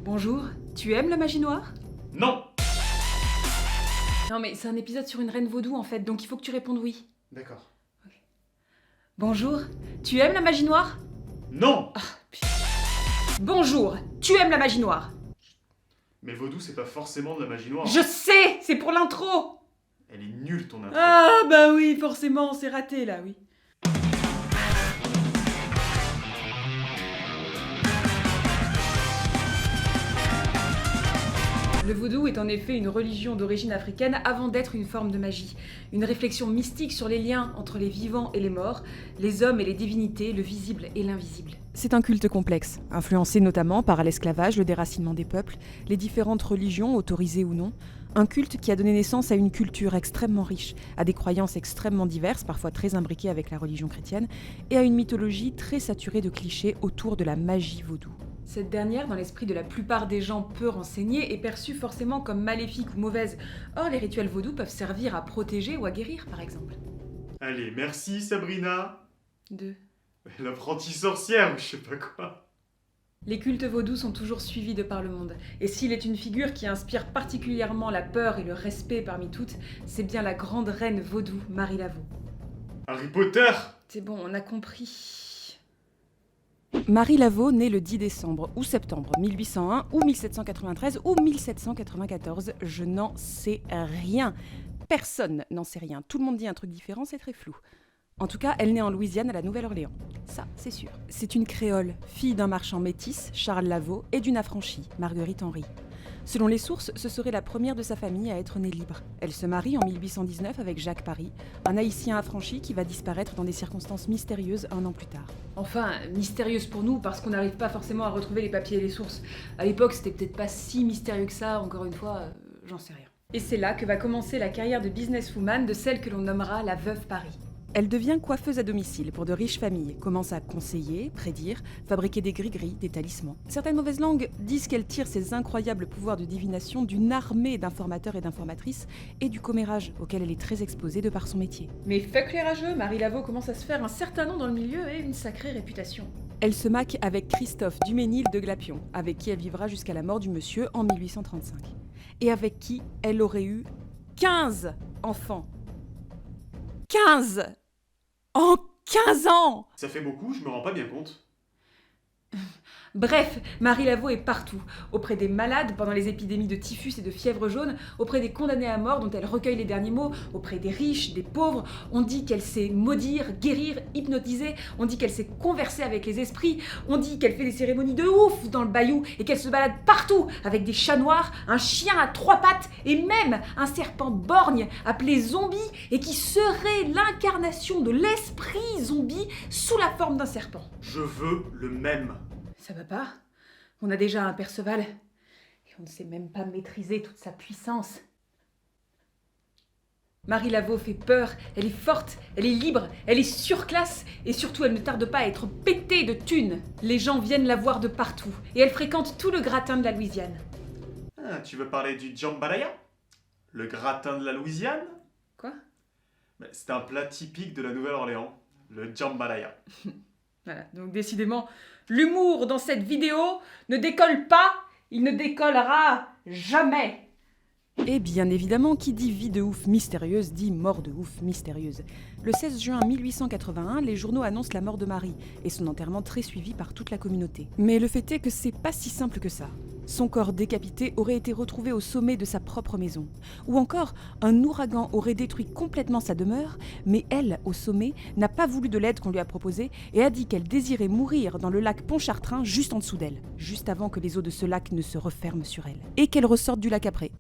Bonjour, tu aimes la magie noire? Non! Non mais c'est un épisode sur une reine vaudou en fait, donc il faut que tu répondes oui. D'accord. Bonjour, tu aimes la magie noire? Non! Bonjour, tu aimes la magie noire? Mais vaudou, c'est pas forcément de la magie noire. Je sais, c'est pour l'intro! Elle est nulle ton intro. Ah bah oui, forcément, c'est raté là, oui. Le vaudou est en effet une religion d'origine africaine avant d'être une forme de magie. Une réflexion mystique sur les liens entre les vivants et les morts, les hommes et les divinités, le visible et l'invisible. C'est un culte complexe, influencé notamment par l'esclavage, le déracinement des peuples, les différentes religions, autorisées ou non. Un culte qui a donné naissance à une culture extrêmement riche, à des croyances extrêmement diverses, parfois très imbriquées avec la religion chrétienne, et à une mythologie très saturée de clichés autour de la magie vaudou. Cette dernière, dans l'esprit de la plupart des gens peu renseignés, est perçue forcément comme maléfique ou mauvaise. Or, les rituels vaudous peuvent servir à protéger ou à guérir, par exemple. Allez, merci Sabrina. Deux. L'apprentie sorcière ou je sais pas quoi. Les cultes vaudous sont toujours suivis de par le monde, et s'il est une figure qui inspire particulièrement la peur et le respect parmi toutes, c'est bien la grande reine vaudou, Marie Laveau. Harry Potter! C'est bon, on a compris. Marie Laveau naît le 10 décembre ou septembre 1801 ou 1793 ou 1794, je n'en sais rien. Personne n'en sait rien, tout le monde dit un truc différent, c'est très flou. En tout cas, elle naît en Louisiane à la Nouvelle-Orléans. Ça, c'est sûr. C'est une créole, fille d'un marchand métis, Charles Laveau, et d'une affranchie, Marguerite Henry. Selon les sources, ce serait la première de sa famille à être née libre. Elle se marie en 1819 avec Jacques Paris, un haïtien affranchi qui va disparaître dans des circonstances mystérieuses un an plus tard. Enfin, mystérieuse pour nous parce qu'on n'arrive pas forcément à retrouver les papiers et les sources. À l'époque, c'était peut-être pas si mystérieux que ça, encore une fois, j'en sais rien. Et c'est là que va commencer la carrière de businesswoman de celle que l'on nommera la veuve Paris. Elle devient coiffeuse à domicile pour de riches familles, commence à conseiller, prédire, fabriquer des gris-gris, des talismans. Certaines mauvaises langues disent qu'elle tire ses incroyables pouvoirs de divination d'une armée d'informateurs et d'informatrices et du commérage auquel elle est très exposée de par son métier. Mais fuck les rageux, Marie Laveau commence à se faire un certain nom dans le milieu et une sacrée réputation. Elle se maque avec Christophe Duménil de Glapion, avec qui elle vivra jusqu'à la mort du monsieur en 1835. Et avec qui elle aurait eu 15 enfants. 15 en 15 ans! Ça fait beaucoup, je me rends pas bien compte. Bref, Marie Laveau est partout, auprès des malades pendant les épidémies de typhus et de fièvre jaune, auprès des condamnés à mort dont elle recueille les derniers mots, auprès des riches, des pauvres. On dit qu'elle sait maudire, guérir, hypnotiser, on dit qu'elle sait converser avec les esprits, on dit qu'elle fait des cérémonies de ouf dans le bayou et qu'elle se balade partout avec des chats noirs, un chien à 3 pattes et même un serpent borgne appelé zombie et qui serait l'incarnation de l'esprit zombie sous la forme d'un serpent. Je veux le même. Ça va pas? On a déjà un Perceval et on ne sait même pas maîtriser toute sa puissance. Marie Laveau fait peur, elle est forte, elle est libre, elle est surclasse et surtout elle ne tarde pas à être pétée de thunes. Les gens viennent la voir de partout et elle fréquente tout le gratin de la Louisiane. Ah, tu veux parler du jambalaya? Le gratin de la Louisiane? Quoi? C'est un plat typique de la Nouvelle-Orléans. Le jambalaya. Voilà, donc décidément, l'humour dans cette vidéo ne décolle pas, il ne décollera jamais. Et bien évidemment, qui dit vie de ouf mystérieuse dit mort de ouf mystérieuse. Le 16 juin 1881, les journaux annoncent la mort de Marie et son enterrement très suivi par toute la communauté. Mais le fait est que c'est pas si simple que ça. Son corps décapité aurait été retrouvé au sommet de sa propre maison. Ou encore, un ouragan aurait détruit complètement sa demeure, mais elle, au sommet, n'a pas voulu de l'aide qu'on lui a proposée et a dit qu'elle désirait mourir dans le lac Pontchartrain juste en dessous d'elle, juste avant que les eaux de ce lac ne se referment sur elle. Et qu'elle ressorte du lac après.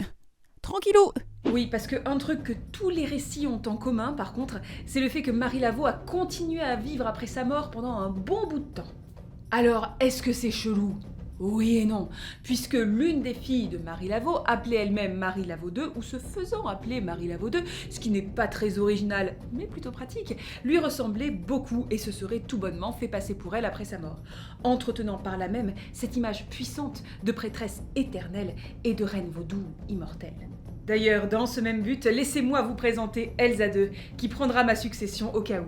Tranquillou! Oui, parce qu'un truc que tous les récits ont en commun, par contre, c'est le fait que Marie Laveau a continué à vivre après sa mort pendant un bon bout de temps. Alors, est-ce que c'est chelou? Oui et non, puisque l'une des filles de Marie Laveau, appelée elle-même Marie Laveau II, ou se faisant appeler Marie Laveau II, ce qui n'est pas très original, mais plutôt pratique, lui ressemblait beaucoup et se serait tout bonnement fait passer pour elle après sa mort, entretenant par là même cette image puissante de prêtresse éternelle et de reine vaudou immortelle. D'ailleurs, dans ce même but, laissez-moi vous présenter Elsa II, qui prendra ma succession au cas où.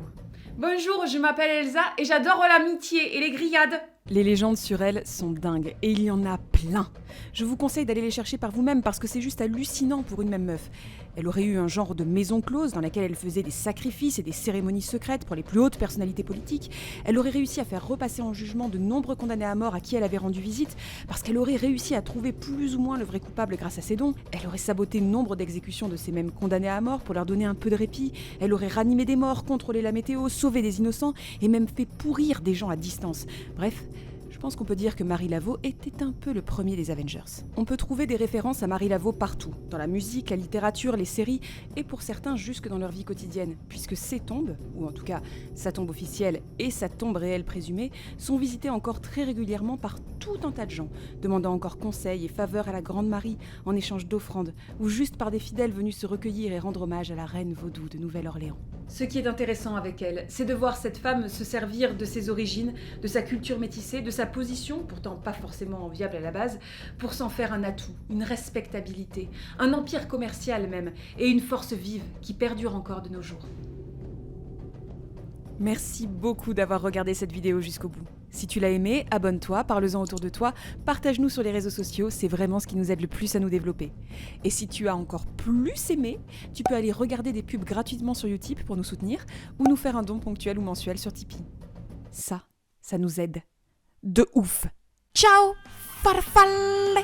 Bonjour, je m'appelle Elsa et j'adore l'amitié et les grillades. Les légendes sur elle sont dingues, et il y en a plein. Je vous conseille d'aller les chercher par vous-même parce que c'est juste hallucinant pour une même meuf. Elle aurait eu un genre de maison close dans laquelle elle faisait des sacrifices et des cérémonies secrètes pour les plus hautes personnalités politiques. Elle aurait réussi à faire repasser en jugement de nombreux condamnés à mort à qui elle avait rendu visite parce qu'elle aurait réussi à trouver plus ou moins le vrai coupable grâce à ses dons. Elle aurait saboté nombre d'exécutions de ces mêmes condamnés à mort pour leur donner un peu de répit. Elle aurait ranimé des morts, contrôlé la météo, sauvé des innocents et même fait pourrir des gens à distance. Bref, je pense qu'on peut dire que Marie Laveau était un peu le premier des Avengers. On peut trouver des références à Marie Laveau partout, dans la musique, la littérature, les séries, et pour certains jusque dans leur vie quotidienne, puisque ces tombes, ou en tout cas sa tombe officielle et sa tombe réelle présumée, sont visitées encore très régulièrement par tout un tas de gens, demandant encore conseil et faveur à la Grande Marie en échange d'offrandes, ou juste par des fidèles venus se recueillir et rendre hommage à la reine vaudou de Nouvelle-Orléans. Ce qui est intéressant avec elle, c'est de voir cette femme se servir de ses origines, de sa culture métissée, de sa position, pourtant pas forcément enviable à la base, pour s'en faire un atout, une respectabilité, un empire commercial même, et une force vive qui perdure encore de nos jours. Merci beaucoup d'avoir regardé cette vidéo jusqu'au bout. Si tu l'as aimé, abonne-toi, parle-en autour de toi, partage-nous sur les réseaux sociaux, c'est vraiment ce qui nous aide le plus à nous développer. Et si tu as encore plus aimé, tu peux aller regarder des pubs gratuitement sur Utip pour nous soutenir, ou nous faire un don ponctuel ou mensuel sur Tipeee. Ça nous aide. De ouf. Ciao, farfalle!